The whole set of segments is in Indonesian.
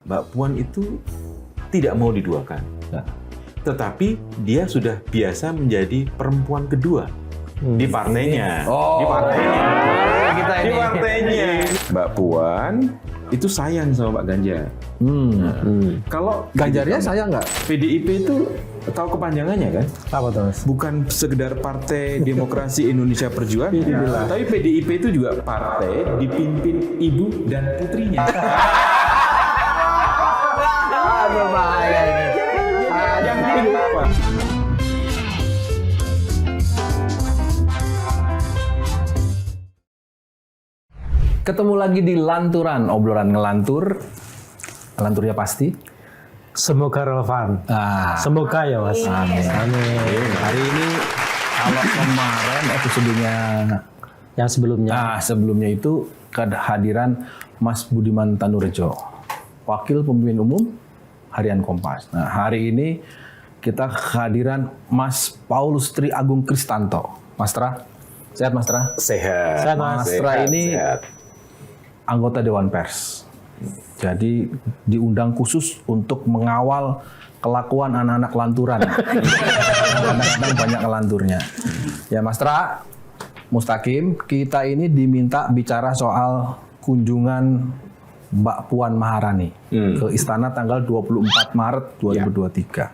Mbak Puan itu tidak mau diduakan. Tetapi dia sudah biasa menjadi perempuan kedua di partainya. Di partainya. Di partainya. Mbak Puan itu sayang sama Pak Ganjar. Kalau Ganjarnya sayang nggak? PDIP itu tahu kepanjangannya kan? Apa tuh, Mas? Bukan sekedar Partai Demokrasi Indonesia Perjuangan, tapi PDIP itu juga partai dipimpin ibu dan putrinya. Aduh, bahaya ini. Jangan lupa. Ketemu lagi di Lanturan, obrolan ngelantur. Ngelanturnya pasti. Semoga relevan. Semoga ya, Mas. Amin. Hari ini kalau kemarin episodenya Yang sebelumnya. sebelumnya itu kehadiran Mas Budiman Tanurejo, Wakil Pemimpin Umum Harian Kompas. Nah, hari ini kita kehadiran Mas Paulus Tri Agung Kristanto. Mas Tra, sehat Mas Tra? Sehat. Sehat, Mas. Mas Tra ini sehat. anggota Dewan Pers. Jadi diundang khusus untuk mengawal kelakuan anak-anak lanturan. Kadang-kadang banyak kelanturnya. Ya Mas Tra, Mustaqim, kita ini diminta bicara soal kunjungan Mbak Puan Maharani ke Istana tanggal 24 Maret 2023.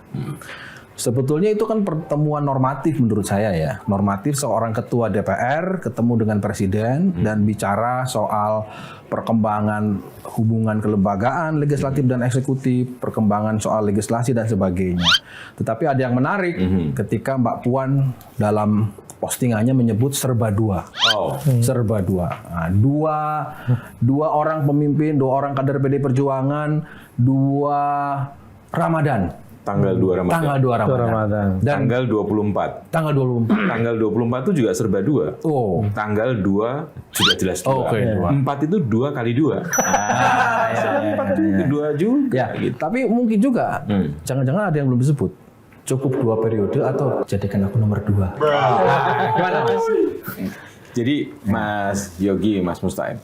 Sebetulnya itu kan pertemuan normatif menurut saya ya. Normatif seorang ketua DPR ketemu dengan presiden dan bicara soal perkembangan hubungan kelembagaan, legislatif dan eksekutif, perkembangan soal legislasi dan sebagainya. Tetapi ada yang menarik ketika Mbak Puan dalam postingannya menyebut serba dua. Serba dua. Nah, dua orang pemimpin, dua orang kader PD Perjuangan, dua Ramadan. Tanggal 2 Ramadan. Tanggal 2 Ramadan. Dan Tanggal 24. tanggal 24. Tanggal 24 itu juga serba dua. Oh. Tanggal 2 sudah jelas dua. Oke, dua. 4 itu 2 kali 2. 4 itu 2 juga. Ya, Gitu. tapi mungkin juga jangan-jangan ada yang belum disebut. Cukup 2 periode atau jadikan aku nomor 2. Gimana Mas? Jadi Mas Yogi, Mas Mustaqim,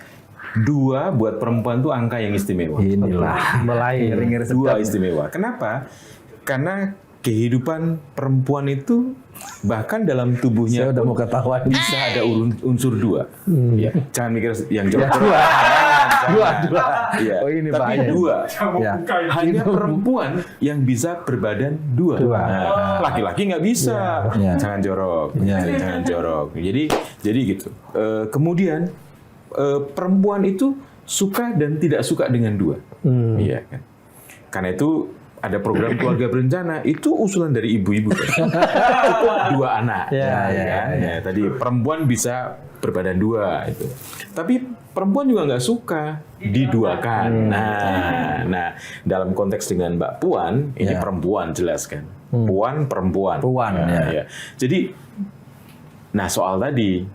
2 buat perempuan tuh angka yang istimewa. Inilah Mulai. Dua istimewa. Kenapa? Karena kehidupan perempuan itu bahkan dalam tubuhnya Saya udah pun mau ketahuan. bisa ada unsur 2. Ya, jangan mikir yang jauh. Dua. Ya, Oh, ini tapi bahaya. 2. Ya. Hanya perempuan yang bisa berbadan 2. Nah, laki-laki nggak bisa. Ya. Jangan jorok. Ya. Jangan jorok. Jadi gitu. Kemudian perempuan itu suka dan tidak suka dengan 2. Iya kan. Karena itu ada program keluarga berencana, itu usulan dari ibu-ibu kan. Cukup 2 anak. Ya, kan? Ya, tadi perempuan bisa berbadan 2 itu. Tapi perempuan juga nggak suka diduakan. Nah, dalam konteks dengan Mbak Puan, ini perempuan jelas kan. Puan perempuan. Ya. Jadi, nah soal tadi,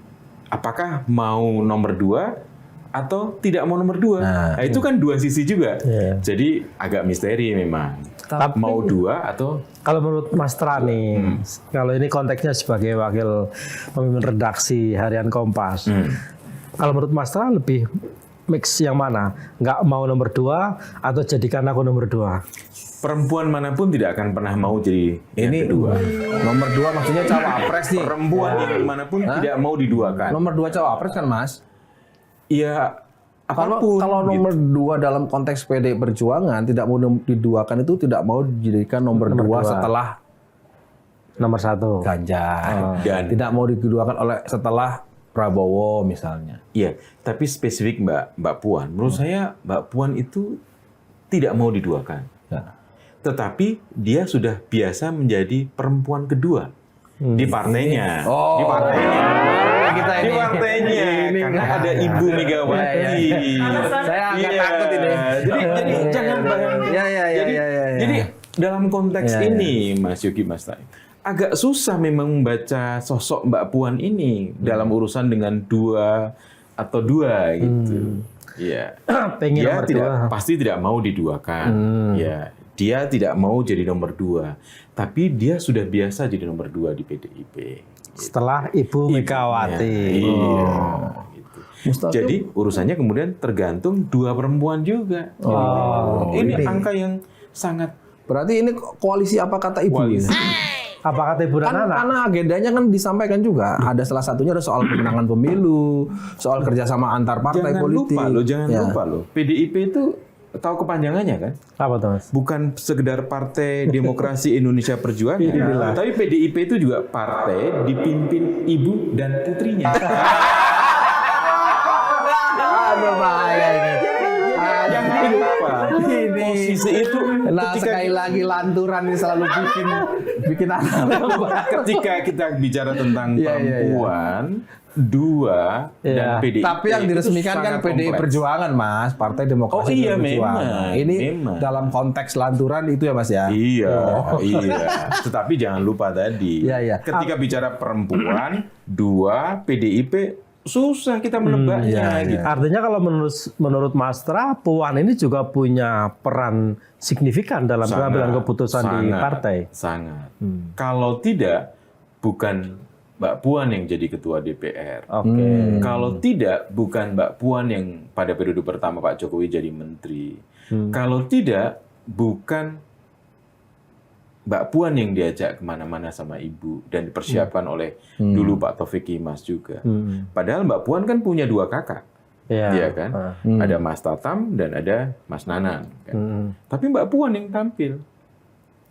apakah mau nomor 2 atau tidak mau nomor 2? Nah, itu kan 2 sisi juga. Jadi agak misteri memang. Tapi, mau 2 atau kalau menurut Mas Tra nih, kalau ini konteksnya sebagai wakil pemimpin redaksi Harian Kompas, kalau menurut Mas Tra lebih mix yang mana? Nggak mau nomor 2 atau jadikan aku nomor 2? perempuan manapun tidak akan pernah mau jadi yang Ini kedua. nomor 2 maksudnya cawapres nih. Perempuan yang manapun tidak mau diduakan. Nomor 2 cawapres kan Mas? Ya apapun. Kalau gitu. nomor 2 dalam konteks PD Perjuangan tidak mau diduakan itu tidak mau dijadikan nomor 2 setelah Nomor 1. Ganjar. Dan Tidak mau diduakan oleh setelah Prabowo misalnya. iya, tapi spesifik Mbak Puan. Menurut saya Mbak Puan itu tidak mau diduakan. Ya. Tetapi dia sudah biasa menjadi perempuan kedua di partainya. Di partainya. Kita Di partainya. Karena ada Ibu Megawati. Saya agak takut ini. Jadi jangan bayangin. Jadi dalam konteks ini, Mas Yogi, Mas Tai, agak susah memang membaca sosok Mbak Puan ini dalam urusan dengan 2 atau 2 gitu. Iya. Pengen Dia nomor 2. pasti tidak mau diduakan. Ya, dia tidak mau jadi nomor 2. Tapi dia sudah biasa jadi nomor 2 di PDIP. Setelah Ibu Megawati. Iya, gitu. Jadi urusannya kemudian tergantung 2 perempuan juga. Ini angka yang sangat. Berarti ini koalisi apa kata ibu? Apa kata ibu dan anak? Karena agendanya kan disampaikan juga. Ada salah satunya ada soal pemenangan pemilu, soal kerjasama antar partai politik. Jangan lupa loh. PDIP itu tahu kepanjangannya kan? Apa tuh, Mas? Bukan sekedar Partai Demokrasi Indonesia Perjuangan, tapi PDIP itu juga partai dipimpin ibu dan putrinya. Aduh, bahaya ini. Jangan lupa. Posisi itu Nah, sekali lagi lanturan ini selalu bikin anak. ketika kita bicara tentang perempuan, 2 dan PDIP. Tapi yang diresmikan kan PDI Perjuangan, Mas, Partai Demokrasi Perjuangan. Memang. Ini dalam konteks lanturan itu ya, Mas ya. Iya. Tetapi jangan lupa tadi, ketika bicara perempuan, 2 PDIP susah kita menebaknya. Gitu. Artinya kalau menurut Mas Tra, Puan ini juga punya peran signifikan dalam pengambilan keputusan di partai. Sangat. Kalau tidak, bukan Mbak Puan yang jadi ketua DPR. Kalau tidak, bukan Mbak Puan yang pada periode pertama Pak Jokowi jadi menteri. Kalau tidak, bukan Mbak Puan yang diajak kemana-mana sama ibu dan dipersiapkan oleh dulu Pak Taufik Kimas juga. Padahal Mbak Puan kan punya 2 kakak, iya kan? Ada Mas Tatam dan ada Mas Nanan. Kan? Tapi Mbak Puan yang tampil.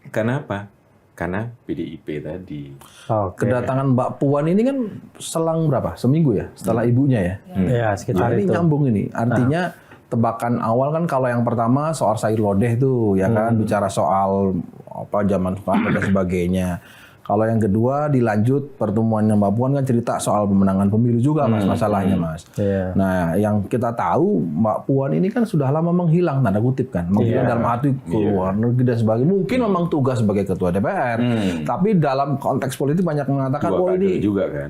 Kenapa? Karena PDIP tadi. Kedatangan Mbak Puan ini kan selang berapa? Seminggu ya setelah ibunya ya. Ya, sekitar ini itu. nyambung ini. Artinya tebakan awal kan kalau yang pertama soal sayur lodeh tuh ya kan, bicara soal apa zaman Soekarno dan sebagainya. Kalau yang kedua dilanjut pertemuannya Mbak Puan kan cerita soal pemenangan pemilu juga, Mas, masalahnya, Mas. Nah, yang kita tahu Mbak Puan ini kan sudah lama menghilang, tanda kutip kan, menghilang dalam arti keluar negeri dan sebagainya. Mungkin memang tugas sebagai ketua DPR, tapi dalam konteks politik banyak mengatakan ini juga kan.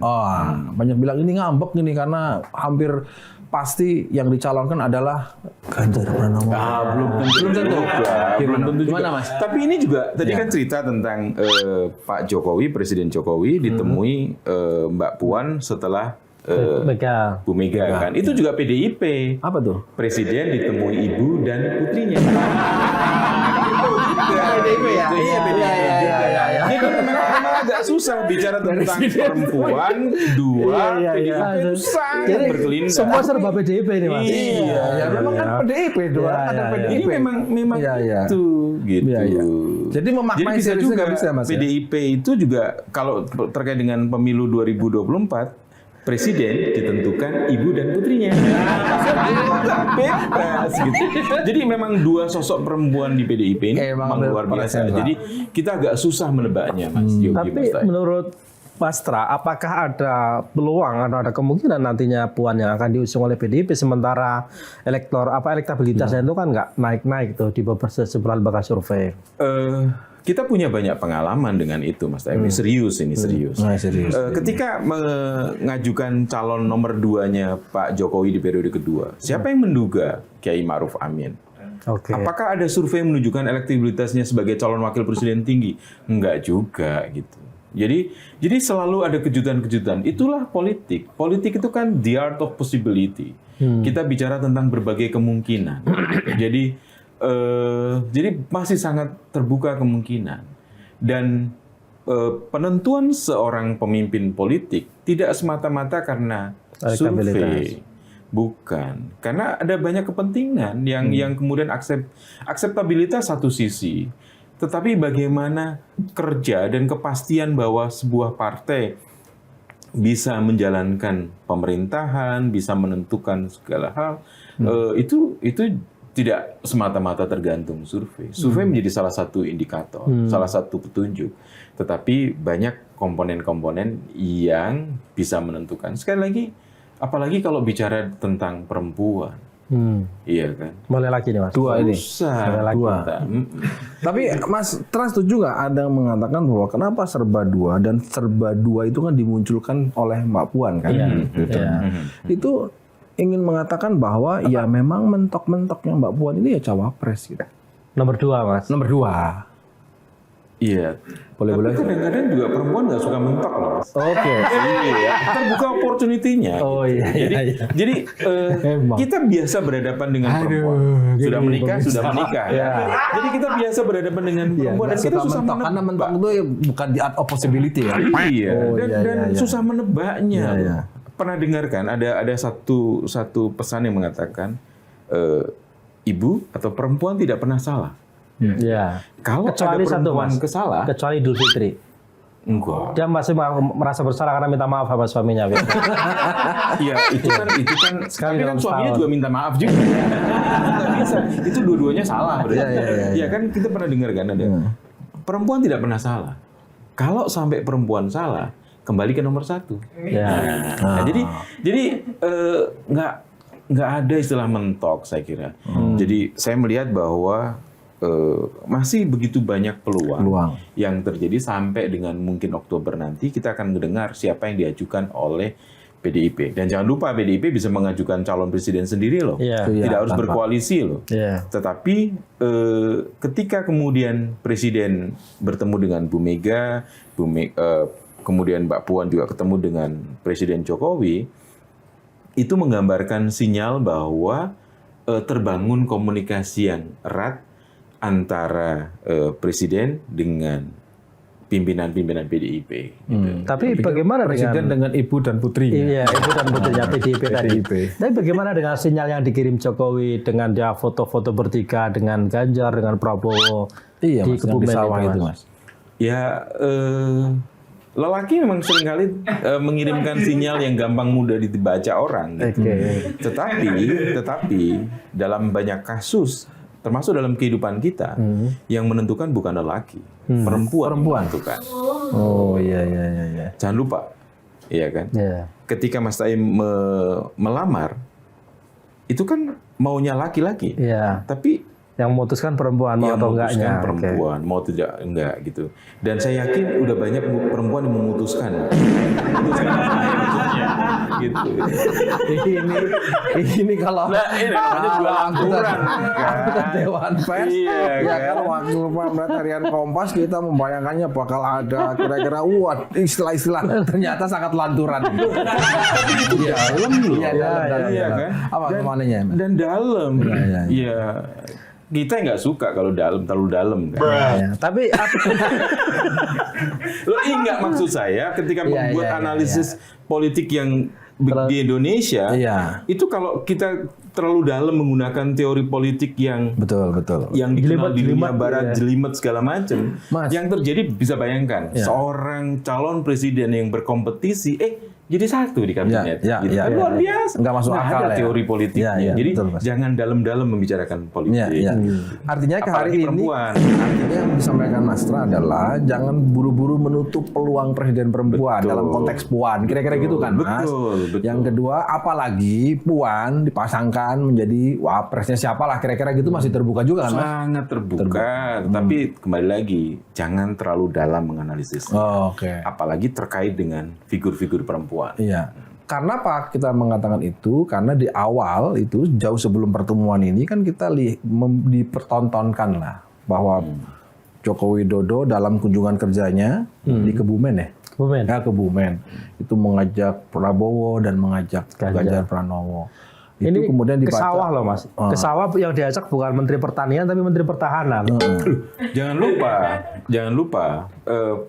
Banyak bilang ini ngambek ini karena hampir pasti yang dicalonkan adalah Ganjar Pranowo. Belum tentu. Gimana, Mas? Tapi ini juga tadi kan cerita tentang Pak Jokowi, Presiden Jokowi ditemui Mbak Puan setelah Bu Mega kan. Itu juga PDIP. Apa tuh? Presiden ditemui ibu dan putrinya. PDIP ya? Iya, PDIP. Jadi memang agak susah bicara tentang perempuan, 2 PDIP sangat Jadi berkelindahan. semua serba PDIP ini, Mas. Iya, memang kan PDIP doang, ada PDIP. Ini memang itu gitu. Jadi memaknai bisa seriusnya juga nggak bisa, Mas, PDIP itu juga kalau terkait dengan pemilu 2024 Presiden ditentukan ibu dan putrinya. Bebas gitu. Jadi memang 2 sosok perempuan di PDIP ini memang luar biasa. Jadi kita agak susah menebaknya, Mas Yogi. Tapi menurut Mas Tra, apakah ada peluang atau ada kemungkinan nantinya Puan yang akan diusung oleh PDIP sementara elektabilitasnya itu kan nggak naik-naik tuh di beberapa sebelah lembaga survei? Kita punya banyak pengalaman dengan itu, Mas Taimi. Serius. Ketika mengajukan calon nomor 2-nya Pak Jokowi di periode kedua, siapa yang menduga Kiai Ma'ruf Amin? Apakah ada survei menunjukkan elektabilitasnya sebagai calon wakil presiden tinggi? Enggak juga gitu. Jadi selalu ada kejutan-kejutan. Itulah politik. Politik itu kan the art of possibility. Kita bicara tentang berbagai kemungkinan. Jadi masih sangat terbuka kemungkinan. Dan penentuan seorang pemimpin politik tidak semata-mata karena survei. Bukan. Karena ada banyak kepentingan yang kemudian akseptabilitas satu sisi. Tetapi bagaimana kerja dan kepastian bahwa sebuah partai bisa menjalankan pemerintahan, bisa menentukan segala hal, itu tidak semata-mata tergantung survei. Survei menjadi salah satu indikator, salah satu petunjuk. Tetapi banyak komponen-komponen yang bisa menentukan. Sekali lagi, apalagi kalau bicara tentang perempuan. Iya kan? Boleh lagi nih, Mas. 2 ini. Dua. Tapi Mas Trans setuju nggak ada yang mengatakan bahwa kenapa serba 2 dan serba 2 itu kan dimunculkan oleh Mbak Puan kan? Itu ingin mengatakan bahwa ya memang mentok-mentoknya Mbak Puan ini ya cawapres gitu. Nomor 2, Mas. Nomor 2. Iya. Boleh-boleh. Tapi kadang-kadang juga perempuan nggak suka mentok loh, Mas. Oke. Iya. Terbuka opportunity-nya. Oh gitu. iya. Jadi Emang. kita biasa berhadapan dengan perempuan. Sudah menikah. Ya. Jadi kita biasa berhadapan dengan perempuan dan kita susah menebak. Karena mentok itu bukan the art of possibility ya. Iya. Oh, Dan susah menebaknya. Iya. Pernah dengarkan ada satu pesan yang mengatakan ibu atau perempuan tidak pernah salah. Ya. Kalau Kecuali ada satu, perempuan Mas. kesalah, Kecuali Idul Fitri. enggak. Dia masih merasa bersalah karena minta maaf sama suaminya. Iya, itu kan Sekali tapi kan dalam suaminya setahun. juga minta maaf juga. Nggak bisa. Itu dua-duanya salah berarti. Iya. Kan kita pernah dengar kan ada. Perempuan tidak pernah salah. Kalau sampai perempuan salah, kembali ke nomor 1. Ya. Nah, jadi nggak ada istilah mentok saya kira. Jadi saya melihat bahwa masih begitu banyak peluang yang terjadi sampai dengan mungkin Oktober nanti kita akan mendengar siapa yang diajukan oleh PDIP. Dan jangan lupa PDIP bisa mengajukan calon presiden sendiri loh. Iya. Tidak harus berkoalisi loh. Iya. Tetapi ketika kemudian presiden bertemu dengan Bu Mega, kemudian Mbak Puan juga ketemu dengan Presiden Jokowi, itu menggambarkan sinyal bahwa terbangun komunikasi yang erat antara presiden dengan pimpinan-pimpinan PDIP. Tapi bagaimana Presiden dengan ibu dan putrinya? Iya, itu dan putrinya PDIP tadi. Tapi bagaimana dengan sinyal yang dikirim Jokowi dengan dia foto-foto bertiga dengan Ganjar, dengan Prabowo Iya, di Mas, yang di Kebumen sawah itu, itu, Mas? Mas. Ya, lelaki memang seringkali mengirimkan sinyal yang gampang mudah dibaca orang. Gitu. Tetapi dalam banyak kasus, termasuk dalam kehidupan kita, yang menentukan bukan lelaki, perempuan menentukan. Oh iya. Jangan lupa, iya kan? Iya. Ketika Mas Taim melamar, itu kan maunya laki-laki, Iya. tapi Yang memutuskan perempuan mau yang atau memutuskan enggaknya. perempuan, mau tidak enggak gitu. Dan saya yakin udah banyak perempuan yang memutuskan. Gitu. Ini kalau Ini namanya jual angguran. kita Dewan Pers, Iya, ya kan? kan wakil pemret harian Kompas kita membayangkannya bakal ada kira-kira istilah-istilah ternyata sangat lanturan. Iya, dalam loh. Iya, dalam. Iya kan? Apa mananya? Dan dalam. Iya. Iya. Kita nggak suka kalau terlalu dalam kan. Ya, tapi Lo ingat maksud saya ketika Iya, membuat iya, analisis politik yang di Indonesia, Iya. itu kalau kita terlalu dalam menggunakan teori politik yang Betul. yang dikenal di dunia Jelimet, barat, iya. jelimet segala macam, Mas. yang terjadi bisa bayangkan seorang calon presiden yang berkompetisi, jadi satu di kabinet, Ya, gitu. ya, Kan ya. luar biasa. Nggak masuk Nggak akal ada ya. teori politiknya. Ya, Jadi betul, Mas. jangan dalam-dalam membicarakan politik. Iya. Artinya ke hari Apalagi ini, perempuan. artinya yang disampaikan Mas Tra adalah jangan buru-buru menutup peluang presiden perempuan dalam konteks Puan. Kira-kira gitu kan, Mas? Betul. Yang kedua, apalagi Puan dipasangkan menjadi wapresnya siapalah, kira-kira gitu masih terbuka juga kan, Mas? Sangat terbuka, tapi kembali lagi jangan terlalu dalam menganalisis. Oke. Apalagi terkait dengan figur-figur perempuan. Iya. Karena apa kita mengatakan itu? Karena di awal itu jauh sebelum pertemuan ini kan kita dipertontonkan lah bahwa Joko Widodo dalam kunjungan kerjanya di Kebumen ya. Kebumen. Ya, Kebumen. Itu mengajak Prabowo dan mengajak Ganjar Pranowo. Itu ini kemudian ke dibaca. sawah loh, Mas. Ke sawah yang diajak bukan Menteri Pertanian tapi Menteri Pertahanan. Jangan lupa,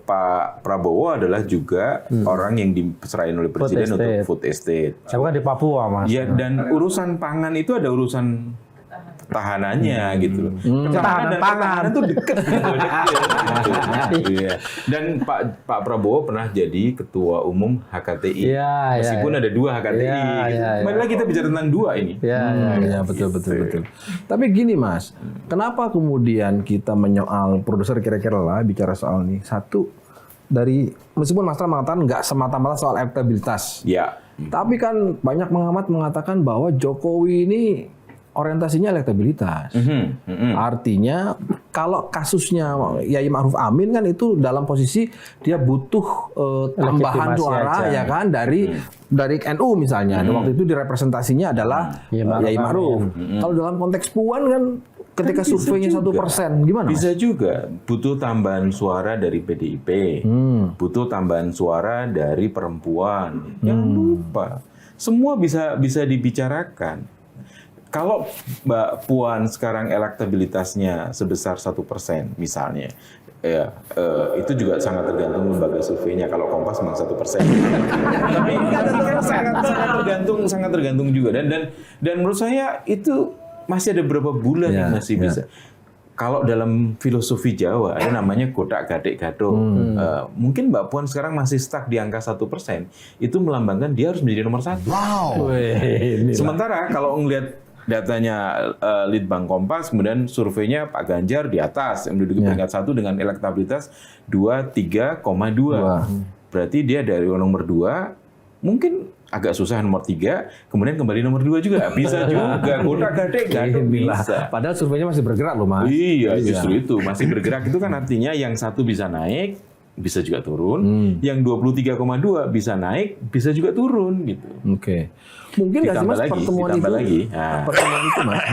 Pak Prabowo adalah juga orang yang diserahin oleh presiden untuk estate. food estate. Saya bukan di Papua, Mas. Ya, dan urusan pangan itu ada urusan tahanannya gitu loh. Ketahanan pangan. Pertahanan itu deket. Iya. Dan Pak Prabowo pernah jadi ketua umum HKTI. Iya, Meskipun ada 2 HKTI. Iya, gitu. iya, iya. Kembali lagi kita bicara tentang 2 ini. Ya, Ya, betul. Tapi gini Mas, kenapa kemudian kita menyoal produser kira-kira lah bicara soal ini? Satu, dari meskipun Mas Tra mengatakan nggak semata-mata soal elektabilitas, Ya. tapi kan banyak pengamat mengatakan bahwa Jokowi ini orientasinya elektabilitas. Artinya kalau kasusnya Yai Ma'ruf Amin kan itu dalam posisi dia butuh tambahan Legitimasi suara aja. ya kan dari NU misalnya. Dan waktu itu direpresentasinya adalah Yai Ma'ruf. Kalau dalam konteks Puan kan ketika Kan bisa surveinya juga. 1%, gimana? Mas? Bisa juga butuh tambahan suara dari PDIP, butuh tambahan suara dari perempuan. Jangan lupa, semua bisa dibicarakan. Kalau Mbak Puan sekarang elektabilitasnya sebesar 1% misalnya, ya itu juga sangat tergantung lembaga surveinya. Kalau Kompas memang 1%. Tapi kan sangat tergantung juga. Dan menurut saya itu masih ada beberapa bulan yang masih bisa. Kalau dalam filosofi Jawa ada namanya godak gadek gado. Mungkin Mbak Puan sekarang masih stuck di angka 1%. Itu melambangkan dia harus menjadi nomor 1. Wow. Sementara kalau ngelihat datanya Litbang Kompas, kemudian surveinya Pak Ganjar di atas, yang menduduki peringkat 1 dengan elektabilitas 23,2. Berarti dia dari nomor 2, mungkin agak susah nomor 3, kemudian kembali nomor 2 juga. Bisa juga, godak-gadek bisa. Padahal surveinya masih bergerak loh, Mas. Iya, justru itu. Masih bergerak itu kan artinya yang 1 bisa naik, bisa juga turun. Yang 23,2 bisa naik, bisa juga turun gitu. Oke. Mungkin nggak sih Mas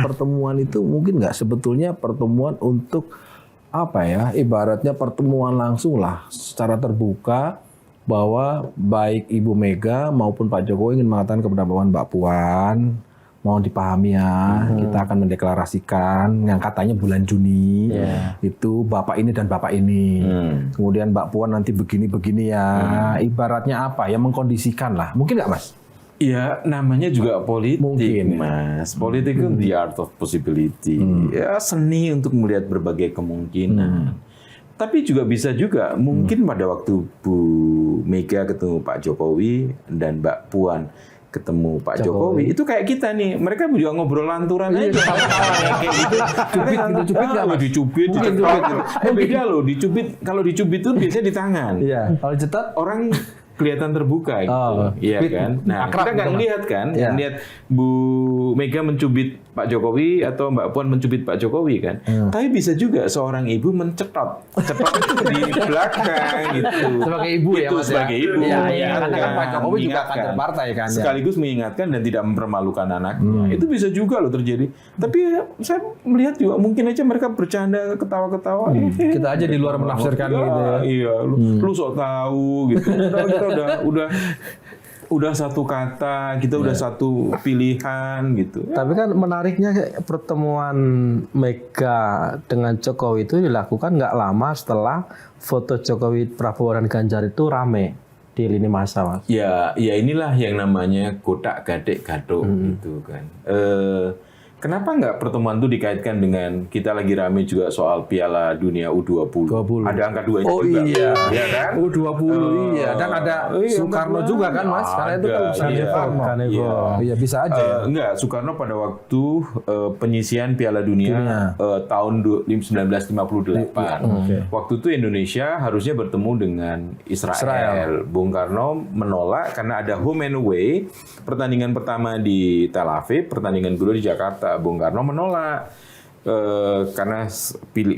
pertemuan itu mungkin nggak sebetulnya pertemuan untuk apa ya, ibaratnya pertemuan langsung lah secara terbuka bahwa baik Ibu Mega maupun Pak Jokowi ingin mengatakan kepada Mbak Puan, mohon dipahami ya, kita akan mendeklarasikan yang katanya bulan Juni itu Bapak ini dan Bapak ini. Kemudian Mbak Puan nanti begini-begini ya. Ibaratnya apa ya, mengkondisikan lah. Mungkin nggak Mas? Ya, namanya juga politik, Mungkin, Mas. Politik itu the art of possibility. Ya, seni untuk melihat berbagai kemungkinan. Tapi juga bisa juga, mungkin pada waktu Bu Mega ketemu Pak Jokowi dan Mbak Puan ketemu Pak Jokowi, itu kayak kita nih, mereka juga ngobrol lanturan aja. Kayak gitu. Dicubit, beda loh, dicubit. Kalau dicubit itu biasanya di tangan. Kalau cetak Orang kelihatan terbuka gitu. Iya kan? Nah, kita nggak ngelihat kan? Lihat Bu Mega mencubit Pak Jokowi atau Mbak Puan mencubit Pak Jokowi kan? Tapi bisa juga seorang ibu mencetot. Cetot itu di belakang gitu. sebagai ibu ya Itu Mas sebagai ya? ibu. Iya, mengingatkan, karena kan Pak Jokowi juga mengingatkan. kader partai kan. Sekaligus mengingatkan dan tidak mempermalukan anaknya. Itu bisa juga loh terjadi. Tapi saya melihat juga mungkin aja mereka bercanda ketawa-ketawa. Kita aja di luar menafsirkan gitu ya. Iya, lu sok tahu gitu. Kita udah satu kata, kita udah satu pilihan gitu. Tapi kan menariknya pertemuan Mega dengan Jokowi itu dilakukan nggak lama setelah foto Jokowi, Prabowo dan Ganjar itu rame di lini masa, Mas. Ya inilah yang namanya godak gadek gado gitu kan. Kenapa nggak pertemuan itu dikaitkan dengan kita lagi rame juga soal Piala Dunia U20. Ada angka 2-nya Oh juga. iya. Iya kan? U20 iya. Dan ada Soekarno juga kan Mas. Karena itu kan urusan Soekarno. Iya bisa aja ya. Enggak, Soekarno pada waktu penyisian Piala Dunia tahun 1958. Waktu itu Indonesia harusnya bertemu dengan Israel. Bung Karno menolak karena ada home and away. Pertandingan pertama di Tel Aviv, pertandingan kedua di Jakarta. Bung Karno menolak karena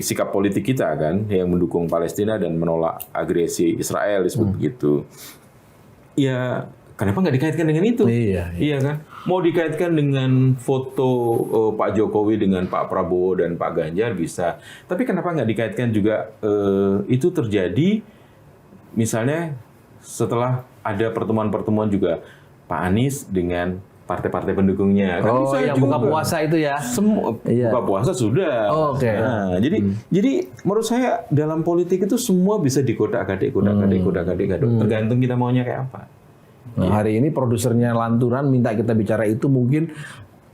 sikap politik kita kan yang mendukung Palestina dan menolak agresi Israel disebut begitu. Ya, kenapa nggak dikaitkan dengan itu? Iya kan? Mau dikaitkan dengan foto Pak Jokowi dengan Pak Prabowo dan Pak Ganjar bisa. Tapi kenapa nggak dikaitkan juga itu terjadi misalnya setelah ada pertemuan-pertemuan juga Pak Anies dengan partai-partai pendukungnya. Kan bisa yang juga. buka puasa itu ya. Buka puasa sudah. Nah, jadi menurut saya dalam politik itu semua bisa digodak-gadek. Tergantung kita maunya kayak apa. Nah, hari ini produsernya Lanturan minta kita bicara itu mungkin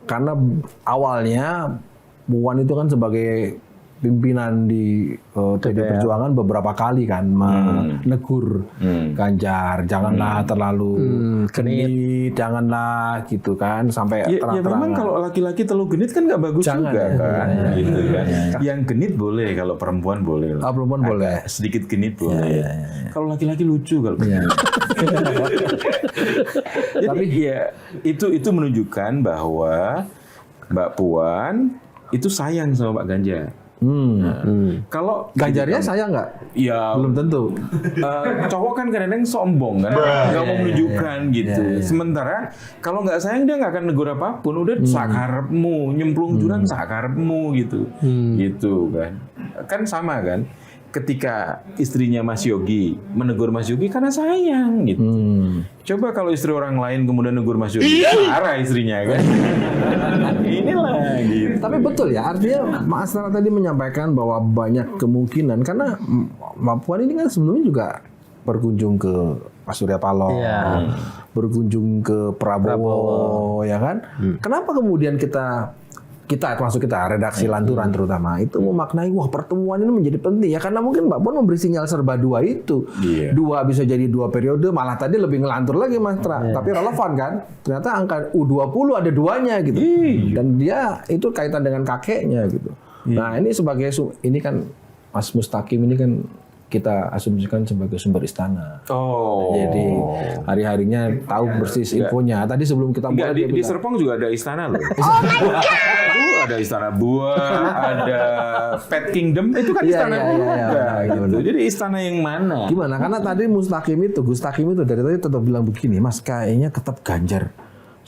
karena awalnya Puan itu kan sebagai pimpinan di PD Perjuangan beberapa kali kan menegur Ganjar, janganlah terlalu genit, janganlah gitu kan sampai terang-terangan. Ya memang kalau laki-laki terlalu genit kan nggak bagus juga kan. Gitu kan. Yang genit boleh, kalau perempuan boleh. Perempuan boleh. Sedikit genit boleh. Kalau laki-laki lucu kalau. Jadi ya itu menunjukkan bahwa Mbak Puan itu sayang sama Pak Ganjar. Kalau Ganjarnya saya nggak? ya Belum tentu. cowok kan kadang-kadang sombong kan, nggak mau menunjukkan gitu. Sementara kalau nggak sayang dia nggak akan negur apapun, udah sakarepmu, nyemplung jurang sakarepmu gitu, gitu kan. Kan sama kan. Ketika istrinya Mas Yogi menegur Mas Yogi karena sayang gitu. Coba kalau istri orang lain kemudian negur Mas Yogi, marah istrinya kan. Inilah gitu. Tapi betul ya, artinya Mas Astra tadi menyampaikan bahwa banyak kemungkinan karena Mbak Puan ini kan sebelumnya juga berkunjung ke Pak Surya Paloh, berkunjung ke Prabowo, ya kan? Kenapa kemudian kita termasuk kita redaksi Lanturan terutama itu memaknai wah pertemuan ini menjadi penting ya karena mungkin Mbak Puan memberi sinyal serba dua itu. Dua bisa jadi 2 periode, malah tadi lebih ngelantur lagi Mas Tra. Tapi relevan kan? Ternyata angka U20 ada duanya gitu. Dan dia itu kaitan dengan kakeknya gitu. Nah, ini sebagai ini kan Mas Mustaqim ini kan kita asumsikan sebagai sumber istana. Jadi hari-harinya tahu persis infonya. Tadi sebelum kita mulai di Serpong juga ada istana loh. Ada istana buah, ada Pet Kingdom, itu kan istana juga gitu. Jadi istana yang mana? Gimana? Karena tadi Gus Takim itu dari tadi tetap bilang begini, Mas kayaknya tetap Ganjar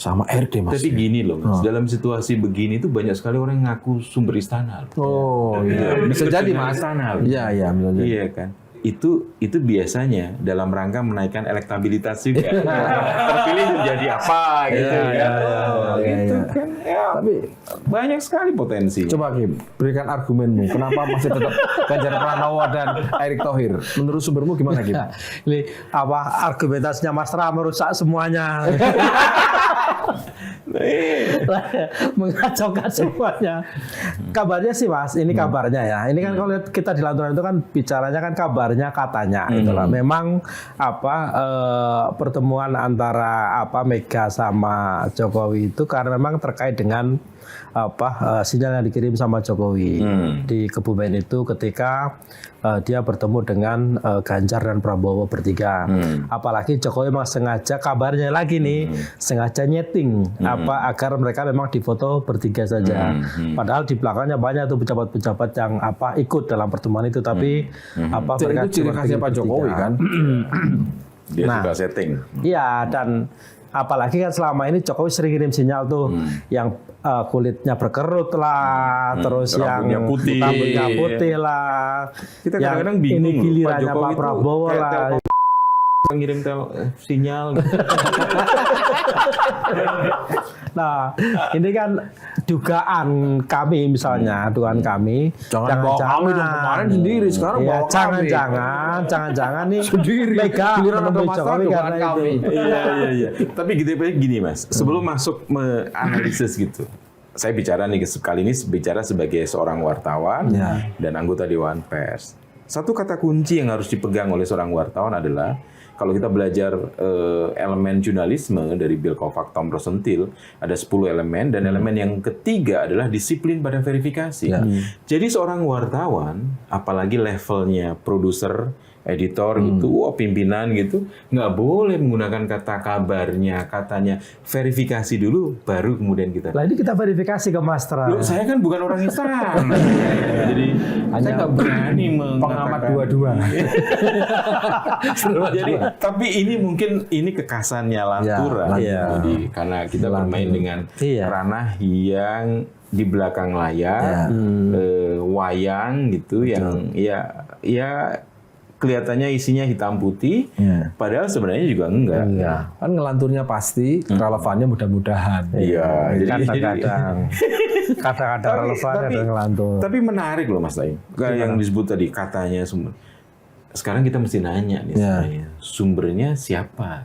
sama RD Mas. Tapi gini loh Mas, dalam situasi begini tuh banyak sekali orang yang ngaku sumber istana loh. Bisa jadi Mas. Iya, bisa jadi. Iya kan. Itu biasanya dalam rangka menaikkan elektabilitas juga. Terpilih menjadi apa gitu kan. Gitu kan. Ya, tapi banyak sekali potensi. Coba Kim, berikan argumenmu. Kenapa masih tetap Ganjar Pranowo dan Erick Thohir? Menurut sumbermu gimana Kim? Ini apa argumentasinya Mas Ra merusak semuanya. Mengacaukan semuanya. Kabarnya sih Mas, ini kabarnya ya. Ini kan kalau kita di Lanturan itu kan bicaranya kan kabarnya katanya itulah. Memang pertemuan antara Mega sama Jokowi itu karena memang terkait dengan sinyal yang dikirim sama Jokowi di Kebumen itu ketika dia bertemu dengan Ganjar dan Prabowo bertiga. Apalagi Jokowi memang sengaja kabarnya lagi nih sengaja nyeting agar mereka memang difoto bertiga saja. Padahal di belakangnya banyak tuh pejabat-pejabat yang ikut dalam pertemuan itu tapi mereka itu ciri khasnya Pak Jokowi kan. Dia suka setting. Iya dan apalagi kan selama ini Jokowi sering kirim sinyal tuh yang kulitnya berkerut lah, terus rambutnya yang putih lah. Kita kadang-kadang bingung ini gilirannya Pak Jokowi Pak Prabowo lah. Ngirim sinyal. Nah, ini kan dugaan kami misalnya, dugaan kami. Jangan bawa kami dong kemarin sendiri, sekarang bawa kami. Jangan nih sendiri. Mega menemui Jokowi karena kami. Iya. Tapi gini Mas, sebelum masuk menganalisis gitu. Saya bicara nih kali ini bicara sebagai seorang wartawan dan anggota Dewan Pers. Satu kata kunci yang harus dipegang oleh seorang wartawan adalah kalau kita belajar elemen jurnalisme dari Bill Kovac, Tom Rosenthal, ada 10 elemen, dan elemen yang ketiga adalah disiplin pada verifikasi. Jadi seorang wartawan, apalagi levelnya produser, editor gitu, pimpinan gitu, nggak boleh menggunakan kata kabarnya, katanya verifikasi dulu, baru kemudian kita. Lah ini kita verifikasi ke Mas Tra. Loh, saya kan bukan orang istana, jadi saya nggak berani pengamat dua-dua. Jadi, tapi ini mungkin kekasannya Lanturan, jadi karena kita bermain dengan ranah yang di belakang layar, wayang gitu, yang ya kelihatannya isinya hitam putih, padahal sebenarnya juga enggak. Kan ngelanturnya pasti, relevannya mudah-mudahan. Iya, kadang-kadang relevan ada ngelantur. Tapi menarik loh Mas Taim. Yang disebut tadi katanya sumber. Sekarang kita mesti nanya nih sebenarnya, sumbernya siapa?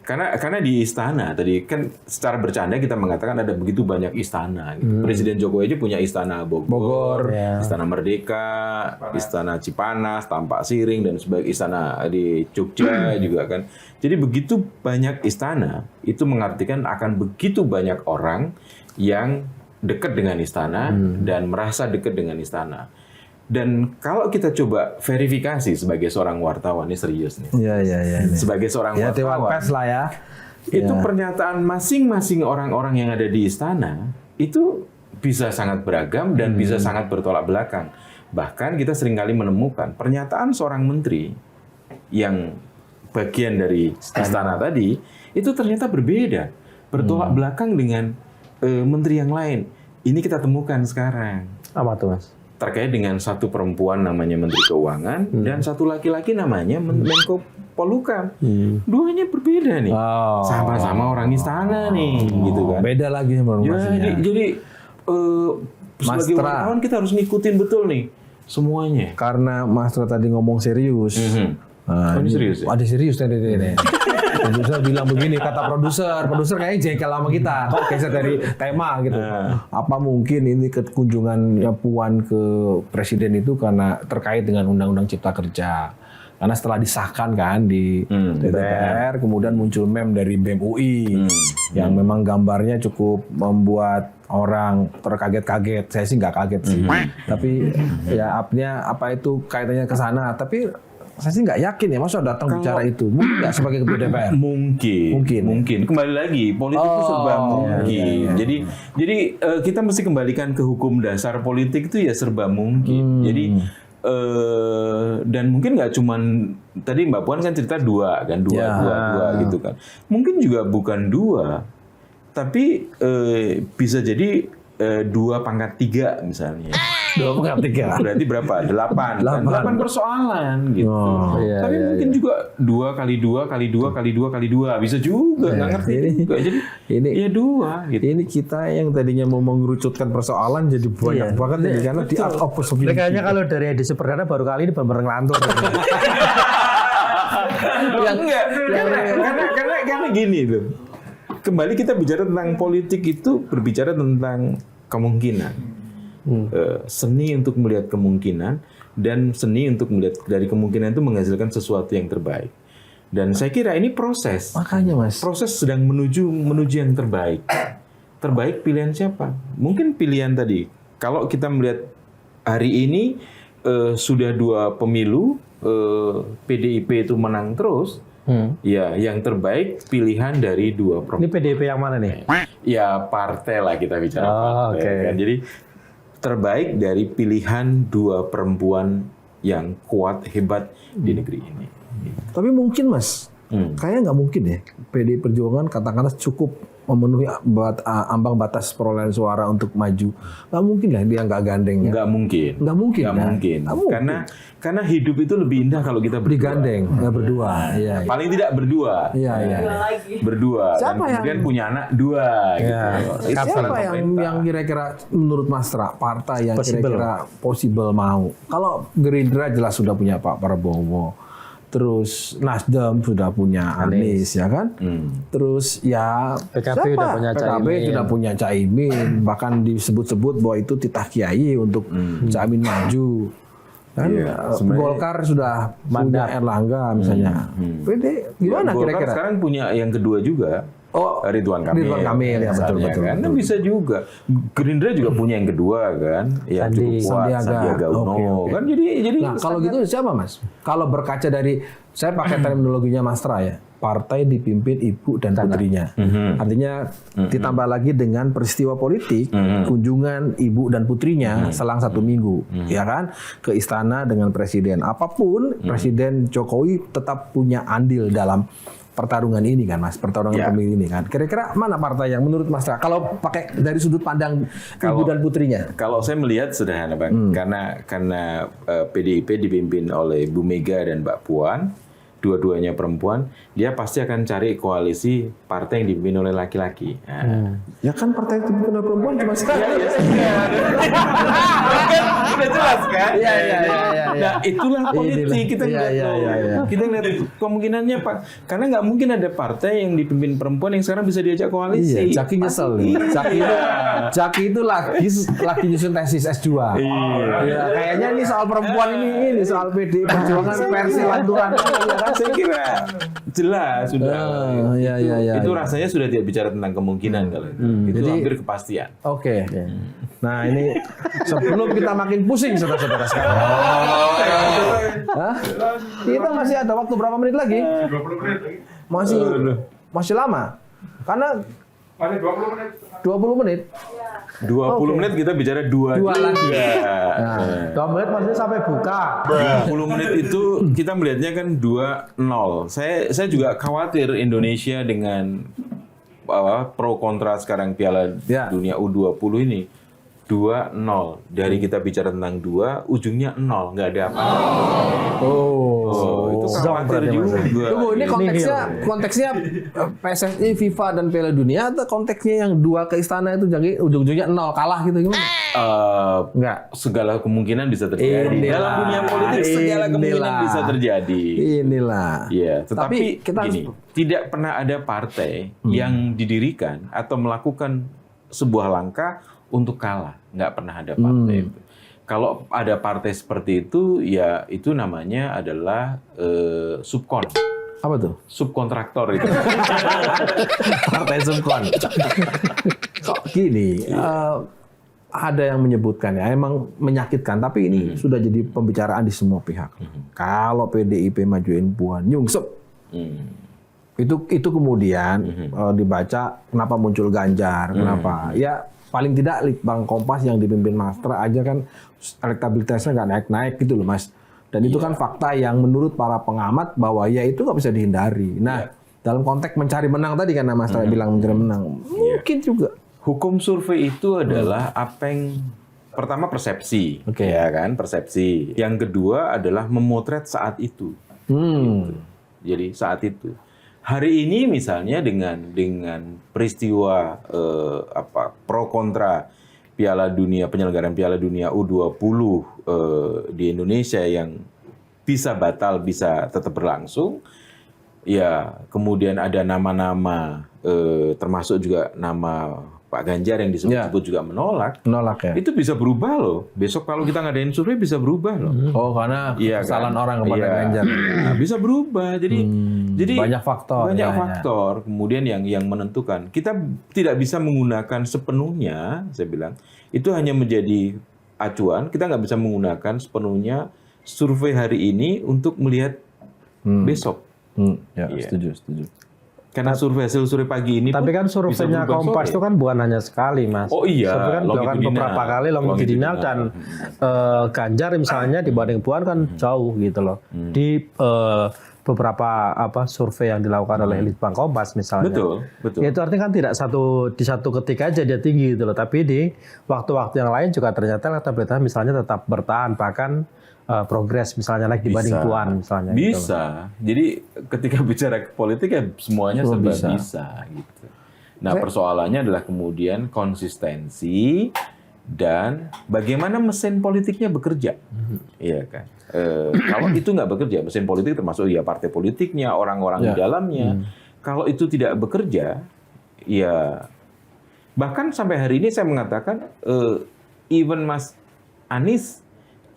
Karena di istana tadi kan secara bercanda kita mengatakan ada begitu banyak istana. Gitu. Presiden Jokowi aja punya istana Bogor, Istana Merdeka, Istana Cipanas, Tampak Siring dan sebagainya, istana di Jogja juga kan. Jadi begitu banyak istana itu mengartikan akan begitu banyak orang yang dekat dengan istana dan merasa dekat dengan istana. Dan kalau kita coba verifikasi sebagai seorang wartawan, ini serius nih. Iya. Sebagai seorang wartawan. Dewan Pers lah ya. Itu pernyataan masing-masing orang-orang yang ada di istana, itu bisa sangat beragam dan bisa sangat bertolak belakang. Bahkan kita seringkali menemukan pernyataan seorang menteri yang bagian dari istana tadi itu ternyata berbeda, bertolak belakang dengan menteri yang lain. Ini kita temukan sekarang. Apa tuh, Mas? Terkait dengan satu perempuan namanya Menteri Keuangan dan satu laki-laki namanya Menko Polhukam. Duanya berbeda nih. Sama-sama orang istana nih, gitu kan. Beda lagi informasinya. Jadi sebagai wartawan kita harus ngikutin betul nih semuanya. Karena Mas Tra tadi ngomong serius. Ini serius ya? Ada serius tadi ini. Produser bilang begini, kata produser kayaknya jengkel sama kita, kok geser dari tema gitu. Apa mungkin ini kunjungannya Puan ke Presiden itu karena terkait dengan Undang-Undang Cipta Kerja? Karena setelah disahkan kan di DPR, kemudian muncul meme dari BEM UI yang memang gambarnya cukup membuat orang terkaget-kaget. Saya sih nggak kaget sih, tapi ya apa itu kaitannya ke sana? Tapi saya sih nggak yakin ya, masa datang bicara itu. Mungkin nggak sebagai ketua DPR? Mungkin. Kembali lagi, politik itu serba mungkin. Jadi kita mesti kembalikan ke hukum dasar politik itu ya serba mungkin. Jadi dan mungkin nggak cuman tadi Mbak Puan kan cerita dua gitu kan. Mungkin juga bukan 2, tapi bisa jadi 2/3 misalnya. 2/3. Berarti berapa? 8 persoalan gitu. Tapi mungkin juga 2 kali 2 kali 2 kali 2 kali 2 bisa juga, nggak ngerti juga. Jadi ini ya 2 gitu. Ini kita yang tadinya mau mengerucutkan persoalan jadi banyak banget nih, karena di art of possibility. Kayaknya kalau dari edisi perdana baru kali ini benar-benar ngelantur. Karena gini loh. Kembali kita bicara tentang politik itu berbicara tentang kemungkinan. Seni untuk melihat kemungkinan dan seni untuk melihat dari kemungkinan itu menghasilkan sesuatu yang terbaik. Dan saya kira ini proses. Makanya Mas. Proses sedang menuju yang terbaik. Terbaik pilihan siapa? Mungkin pilihan tadi. Kalau kita melihat hari ini sudah 2 pemilu, PDIP itu menang terus. Ya, yang terbaik pilihan dari 2 perempuan. Ini PDIP yang mana nih? Ya partai lah kita bicara partai. Kan? Jadi terbaik dari pilihan 2 perempuan yang kuat hebat di negeri ini. Tapi mungkin Mas, kayaknya nggak mungkin ya PDI Perjuangan katakanlah cukup memenuhi ambang batas perolehan suara untuk maju. Nggak mungkin lah dia nggak gandeng. Nggak mungkin. Karena hidup itu lebih indah kalau kita berdua. Digandeng, nggak berdua. Iya. Paling tidak berdua. Iya. Berdua. Siapa dan kemudian yang punya anak 2. Gitu. Siapa yang kira-kira menurut Mas Tra partai yang kira-kira possible mau? Kalau Gerindra jelas sudah punya Pak Prabowo. Terus Nasdem sudah punya Anies, ya kan? Terus ya PKB sudah punya PKB sudah punya Caimin, bahkan disebut-sebut bahwa itu titah kiai untuk Caimin maju. Kan Golkar sudah punya Erlangga misalnya. PD gimana kira-kira? Golkar sekarang punya yang kedua juga. Ridwan Kamil ya betul. Kan bisa juga. Gerindra juga punya yang kedua kan, yang cukup kuat, Sandiaga Uno. Kan jadi nah, kalau gitu siapa Mas? Kalau berkaca dari saya pakai terminologinya Mas Tra ya, partai dipimpin ibu dan putrinya. Artinya ditambah lagi dengan peristiwa politik, kunjungan ibu dan putrinya selang 1 minggu, ya kan, ke istana dengan presiden. Apapun Presiden Jokowi tetap punya andil dalam pertarungan ini kan Mas, pertarungan pemilu ini kan. Kira-kira mana partai yang menurut Mas Tra kalau pakai dari sudut pandang ibu dan putrinya? Kalau saya melihat sederhana Bang, karena PDIP dipimpin oleh Bu Mega dan Mbak Puan, dua-duanya perempuan, dia pasti akan cari koalisi partai yang dipimpin oleh laki-laki. Ya kan partai yang dipimpin oleh perempuan cuma sekali. Udah jelas kan? Iya. Nah, itulah politik. Kita lihat kita lihat kemungkinannya Pak. Karena nggak mungkin ada partai yang dipimpin perempuan yang sekarang bisa diajak koalisi. Iya, Jaki nyesel. Jaki itu lagi nyusun tesis S2. Iya, kayaknya ini soal perempuan ini soal PDI Perjuangan versi lanturan. Saya kira jelas sudah. Itu Iya. rasanya sudah tidak bicara tentang kemungkinan kalau itu. Itu Jadi, hampir kepastian. Oke. Nah ini sebelum kita makin pusing saudara-saudara sekalian. Kita masih ada waktu berapa menit lagi? 20 menit lagi. Masih lama. Karena Masih 20 menit. 20 menit. 20 menit kita bicara dua lagi. Nah, 2 menit maksudnya sampai buka. 20 menit itu kita melihatnya kan 2-0. Saya juga khawatir Indonesia dengan pro kontra sekarang Piala Dunia U20 ini 2-0. Dari kita bicara tentang 2, ujungnya 0, nggak ada apa-apa. Itu khawatir juga. Tunggu, ini konteksnya PSSI, FIFA dan Piala Dunia atau konteksnya yang 2 ke istana itu jadi ujung-ujungnya 0 kalah gitu gimana? Enggak, segala kemungkinan bisa terjadi. Dalam dunia politik segala kemungkinan bisa terjadi. Inilah. Iya, tetapi kita gini, tidak pernah ada partai yang didirikan atau melakukan sebuah langkah untuk kalah. Nggak pernah ada partai itu. Kalau ada partai seperti itu, ya itu namanya adalah subkon. Apa tuh? Subkontraktor itu. Partai subkon. Kok gini, ada yang menyebutkan ya, emang menyakitkan, tapi ini sudah jadi pembicaraan di semua pihak. Kalau PDIP majuin Puan nyungsep, itu kemudian dibaca kenapa muncul Ganjar, kenapa? Ya paling tidak Litbang Kompas yang dipimpin Mastra aja kan elektabilitasnya nggak naik-naik gitu loh Mas. Dan itu kan fakta yang menurut para pengamat bahwa ya itu nggak bisa dihindari. Nah dalam konteks mencari menang tadi karena Mastra bilang mencari menang, mungkin juga. Hukum survei itu adalah apa yang pertama persepsi, ya kan, persepsi. Yang kedua adalah memotret saat itu. Gitu. Jadi saat itu. Hari ini misalnya dengan peristiwa pro kontra Piala Dunia, penyelenggaraan Piala Dunia U20 di Indonesia yang bisa batal, bisa tetap berlangsung. Ya, kemudian ada nama-nama termasuk juga nama Pak Ganjar yang disebut-sebut juga menolak ya. Itu bisa berubah loh. Besok kalau kita ngadain survei bisa berubah loh. Oh, karena kesalahan orang kepada Ganjar. Nah, bisa berubah. Jadi banyak faktor. Banyak faktor kemudian yang menentukan. Kita tidak bisa menggunakan sepenuhnya, saya bilang. Itu hanya menjadi acuan. Kita nggak bisa menggunakan sepenuhnya survei hari ini untuk melihat besok. Setuju. Karena hasil survei pagi ini. Tapi kan surveinya Kompas itu kan bukan hanya sekali, Mas. Oh iya. Survei kan dilakukan beberapa kali longitudinal dan Ganjar misalnya dibanding Puan kan jauh gitu loh. Di beberapa survei yang dilakukan oleh Litbang Kompas misalnya. Betul. Itu artinya kan tidak di satu ketika aja dia tinggi gitu loh. Tapi di waktu-waktu yang lain juga ternyata elektabilitas misalnya tetap bertahan, bahkan progres misalnya lagi dibanding Puan misalnya. Bisa. Gitu. Jadi ketika bicara politik ya semuanya serba bisa gitu. Nah, persoalannya adalah kemudian konsistensi dan bagaimana mesin politiknya bekerja. Iya kan. Kalau itu nggak bekerja, mesin politik termasuk ya partai politiknya, orang-orang di dalamnya. Kalau itu tidak bekerja, ya bahkan sampai hari ini saya mengatakan even Mas Anies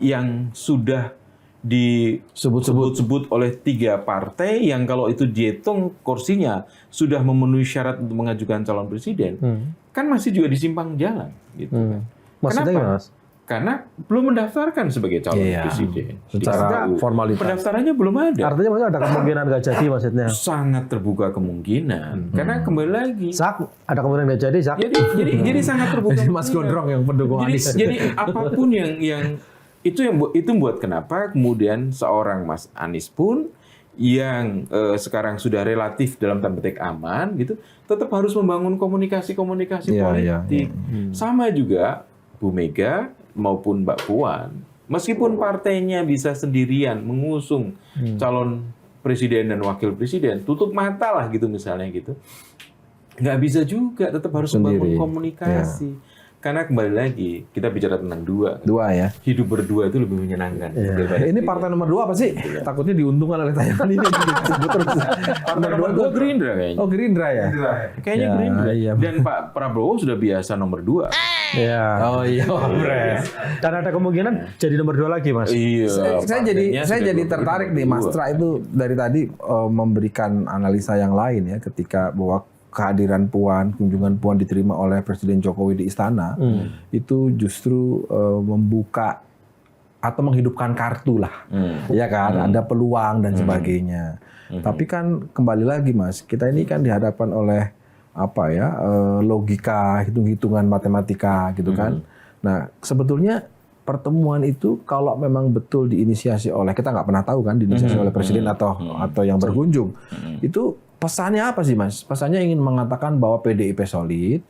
yang sudah disebut-sebut oleh 3 partai yang kalau itu dihitung kursinya sudah memenuhi syarat untuk mengajukan calon presiden, kan masih juga di simpang jalan. Gitu kan. Maksudnya kenapa? Mas? Karena belum mendaftarkan sebagai calon presiden. Secara formalitas. Pendaftarannya belum ada. Artinya maksudnya ada kemungkinan nggak jadi maksudnya? Sangat terbuka kemungkinan. Karena kembali lagi. Zak, ada kemungkinan nggak jadi, Zak? Jadi sangat terbuka. Mas Gondrong yang pendukung Anies. Jadi apapun yang itu buat kenapa kemudian seorang Mas Anies pun yang sekarang sudah relatif dalam tanda petik aman gitu, tetap harus membangun komunikasi politik. Sama juga Bu Mega maupun Mbak Puan, meskipun partainya bisa sendirian mengusung calon presiden dan wakil presiden, tutup mata lah gitu misalnya gitu, nggak bisa juga, tetap harus membangun komunikasi. Karena kembali lagi, kita bicara tentang dua ya. Hidup berdua itu lebih menyenangkan. Ini partai nomor 2 apa sih? Takutnya diuntungkan oleh tayangan ini. Partai nomor 2 Gerindra kayaknya. Oh, Gerindra ya? Kayaknya Gerindra. Dan Pak Prabowo sudah biasa nomor 2. Iya. Oh iya, Pres. Dan ada kemungkinan jadi nomor 2 lagi, Mas. Iya. Saya jadi tertarik nih, Mas Tra itu dari tadi memberikan analisa yang lain ya, ketika bahwa kehadiran Puan, kunjungan Puan diterima oleh Presiden Jokowi di istana, itu justru membuka atau menghidupkan kartu lah, ya kan, ada peluang dan sebagainya. Tapi kan kembali lagi Mas, kita ini kan dihadapkan oleh logika, hitung-hitungan matematika gitu kan. Nah, sebetulnya pertemuan itu kalau memang betul diinisiasi oleh, kita nggak pernah tahu kan diinisiasi oleh presiden atau yang berkunjung, itu pesannya apa sih Mas? Pesannya ingin mengatakan bahwa PDIP solid,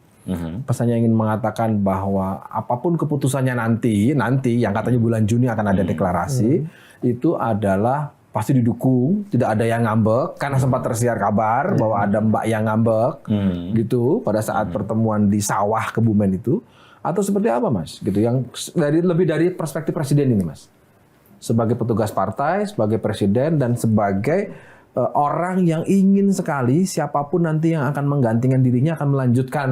pesannya ingin mengatakan bahwa apapun keputusannya nanti yang katanya bulan Juni akan ada deklarasi, itu adalah pasti didukung, tidak ada yang ngambek, karena sempat tersiar kabar bahwa ada Mbak yang ngambek gitu pada saat pertemuan di sawah Kebumen itu, atau seperti apa Mas? Gitu yang lebih dari perspektif presiden ini Mas, sebagai petugas partai, sebagai presiden, dan sebagai orang yang ingin sekali siapapun nanti yang akan menggantikan dirinya akan melanjutkan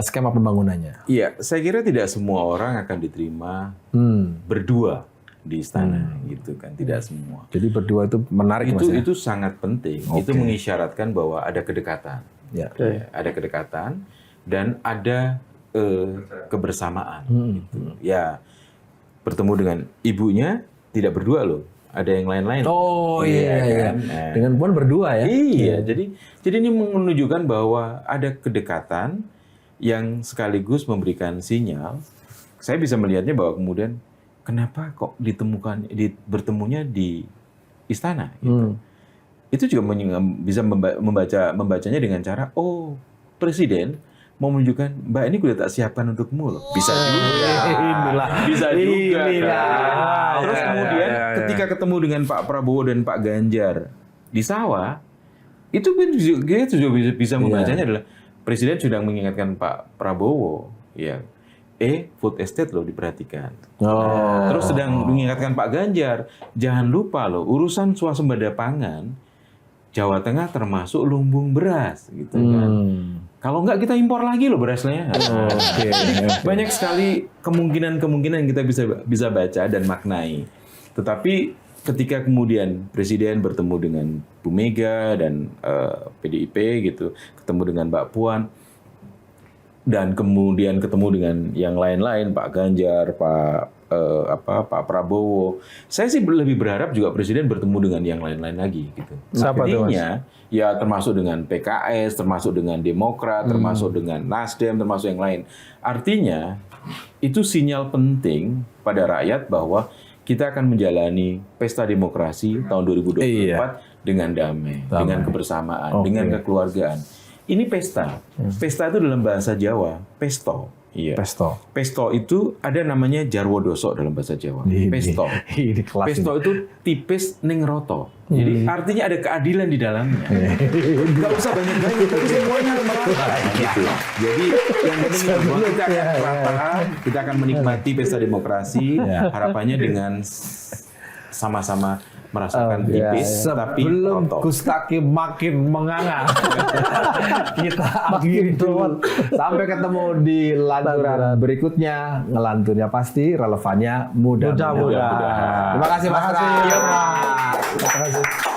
skema pembangunannya. Iya, saya kira tidak semua orang akan diterima berdua di istana, gitu kan, tidak semua. Jadi berdua itu menarik Mas ya? Itu sangat penting. Itu mengisyaratkan bahwa ada kedekatan, ada kedekatan dan ada kebersamaan. Gitu. Ya, bertemu dengan ibunya tidak berdua loh, ada yang lain-lain. Oh iya. Kan? Dengan Puan berdua ya? Iya, jadi ini menunjukkan bahwa ada kedekatan yang sekaligus memberikan sinyal. Saya bisa melihatnya bahwa kemudian kenapa kok bertemunya di istana? Gitu. Itu juga bisa membacanya dengan cara, presiden mau menunjukkan, Mbak ini udah tak siapkan untukmu loh. Bisa juga. Bisa juga. Terus kemudian ketika ketemu dengan Pak Prabowo dan Pak Ganjar di sawah, itu juga bisa membacanya adalah presiden sudah mengingatkan Pak Prabowo, ya. Food estate loh diperhatikan. Terus sedang mengingatkan Pak Ganjar, jangan lupa loh urusan swasembada pangan Jawa Tengah termasuk lumbung beras gitu kan. Kalau enggak kita impor lagi loh berasnya. Banyak sekali kemungkinan yang kita bisa baca dan maknai. Tetapi ketika kemudian presiden bertemu dengan Bu Mega dan PDIP gitu, ketemu dengan Mbak Puan, dan kemudian ketemu dengan yang lain-lain, Pak Ganjar, Pak Prabowo. Saya sih lebih berharap juga presiden bertemu dengan yang lain-lain lagi gitu. Artinya ya termasuk dengan PKS, termasuk dengan Demokrat, termasuk dengan Nasdem, termasuk yang lain. Artinya itu sinyal penting pada rakyat bahwa kita akan menjalani pesta demokrasi tahun 2024 dengan damai, dengan kebersamaan, dengan kekeluargaan. Ini pesta. Pesta itu dalam bahasa Jawa, pesto. Iya. Pesto itu ada namanya jarwo dosok dalam bahasa Jawa. Pesto. Pesto itu tipis ning roto. Jadi artinya ada keadilan di dalamnya. Enggak usah banyak-banyak, tapi semuanya merata. Gitu. Jadi yang penting bahwa kita akan merata, kita akan menikmati pesta demokrasi. Harapannya dengan sama-sama merasakan tipis, tapi sebelum roto. Gustaki makin menganga, kita akhiri dulu. Sampai ketemu di lanturan berikutnya. Ngelanturnya pasti, relevannya mudah-mudahan. Terima kasih Mas Ram. Terima kasih.